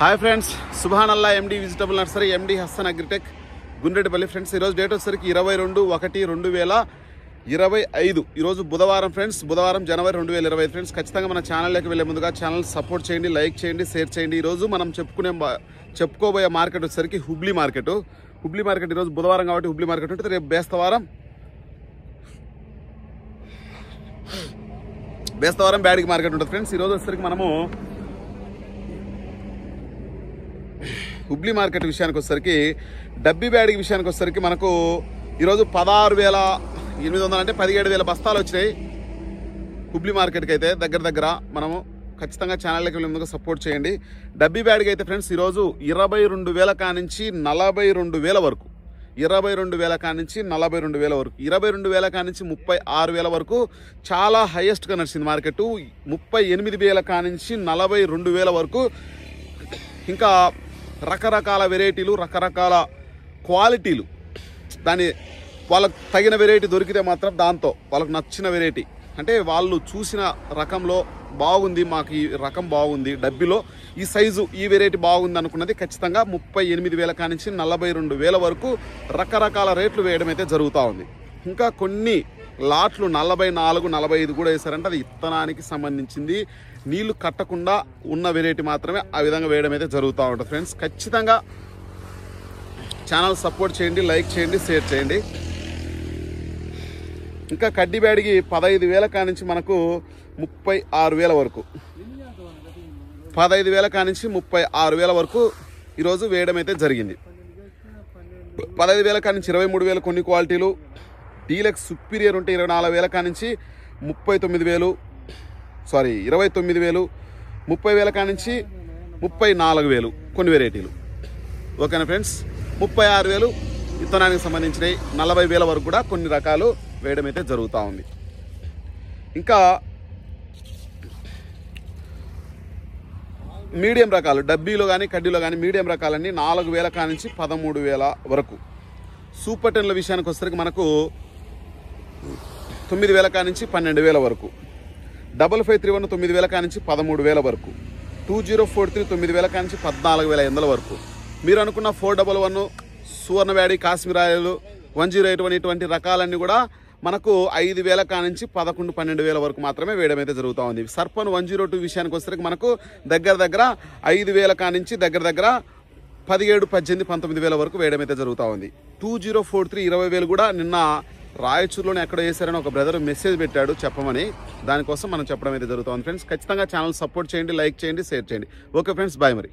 Hi friends, సుభానల్లా MD vegetable nursery, MD Hasan Agritech, Gundreddipalli. Friends ఈరోజు date వచ్చేసరికి 22/1/2025. ఈరోజు బుధవారం ఫ్రెండ్స్, బుధవారం జనవరి 2025. ఫ్రెండ్స్ ఖచ్చితంగా మన ఛానల్లోకి వెళ్ళే ముందుగా ఛానల్ సపోర్ట్ చేయండి, లైక్ చేయండి, షేర్ చేయండి. ఈరోజు మనం చెప్పుకోబోయే మార్కెట్ వచ్చేసరికి హుబ్లీ మార్కెట్. హుబ్లీ మార్కెట్ ఈరోజు బుధవారం కాబట్టి హుబ్లీ మార్కెట్ ఉంటుంది. రేపు బేస్తవారం బ్యాడిగి మార్కెట్ ఉంటుంది. ఫ్రెండ్స్ ఈరోజు వచ్చేసరికి మనము హుబ్లీ మార్కెట్ విషయానికి వచ్చేసరికి, డబ్బీ బ్యాడిగి విషయానికి వచ్చేసరికి మనకు ఈరోజు 16,800 అంటే 17,000 బస్తాలు వచ్చినాయి హుబ్లీ మార్కెట్కి. అయితే దగ్గర మనము ఖచ్చితంగా ఛానల్లోకి వెళ్ళే ముందుగా సపోర్ట్ చేయండి. డబ్బీ బ్యాడిగి అయితే ఫ్రెండ్స్ ఈరోజు 22,000 కానించి 42,000 వరకు, 22,000 కానించి 42,000 వరకు, 22,000 కానించి 36,000 వరకు చాలా హైయెస్ట్గా నడిచింది మార్కెట్. 38,000 కానించి 42,000 వరకు. ఇంకా రకరకాల వెరైటీలు, రకరకాల క్వాలిటీలు, వాళ్ళకు తగిన వెరైటీ దొరికితే మాత్రం దాంతో వాళ్ళకు నచ్చిన వెరైటీ అంటే వాళ్ళు చూసిన రకంలో బాగుంది, మాకు ఈ రకం బాగుంది, డబ్బీలో ఈ సైజు ఈ వెరైటీ బాగుంది అనుకున్నది ఖచ్చితంగా 38,000 కానించి 42,000 వరకు రకరకాల రేట్లు వేయడం అయితే జరుగుతూ ఉంది. ఇంకా కొన్ని లాట్లు 44, 45 కూడా వేశారంటే అది ఇత్తనానికి సంబంధించింది, నీళ్లు కట్టకుండా ఉన్న వెరైటీ మాత్రమే ఆ విధంగా వేయడం అయితే జరుగుతూ ఉంటుంది. ఫ్రెండ్స్ ఖచ్చితంగా ఛానల్ సపోర్ట్ చేయండి, లైక్ చేయండి, షేర్ చేయండి. ఇంకా కడ్డీ బ్యాడిగి 15,000 కానించి మనకు 36,000 వరకు, 15,000 కానించి 36,000 వరకు ఈరోజు వేయడం అయితే జరిగింది. 15,000 కానించి 23,000 కొన్ని క్వాలిటీలు, డీలక్స్ సుపీరియర్ ఉంటే 24,000 కానించి 29,000, 30,000 కానించి 34,000 కొన్ని వెరైటీలు. ఓకేనా ఫ్రెండ్స్, 36,000 విత్తనానికి సంబంధించినవి, 40,000 వరకు కూడా కొన్ని రకాలు వేయడం అయితే జరుగుతూ ఉంది. ఇంకా మీడియం రకాలు డబ్బీలో కానీ కడ్డీలో కానీ మీడియం రకాలన్నీ 4,000 కానించి 13,000 వరకు. సూపర్ 10ల విషయానికి వచ్చేసరికి మనకు 9,000 కానించి 12,000 వరకు, 5531 9,000 కానించి 13,000 వరకు, 2043 9,000 కానించి 14,500 వరకు. మీరు అనుకున్న 411 సువర్ణ బ్యాడి, కాశ్మీరాయలు, 1081 ఇటువంటి రకాలన్నీ కూడా మనకు 5,000 కానించి 11-12,000 వరకు మాత్రమే వేయడం అయితే జరుగుతూ ఉంది. సర్పన్ 102 విషయానికి వచ్చేసరికి మనకు దగ్గర 5,000 కానించి దగ్గర 17-18-19,000 వరకు వేయడం అయితే జరుగుతూ ఉంది. 2043 20,000 కూడా నిన్న రాయచూరులోనే ఎక్కడ వేశారని ఒక బ్రదర్ మెసేజ్ పెట్టాడు చెప్పమని, దానికోసం మనం చెప్పడం అయితే జరుగుతుంది. ఫ్రెండ్స్ ఖచ్చితంగా ఛానల్ సపోర్ట్ చేయండి, లైక్ చేయండి, షేర్ చేయండి. ఓకే ఫ్రెండ్స్, బాయ్ మరి.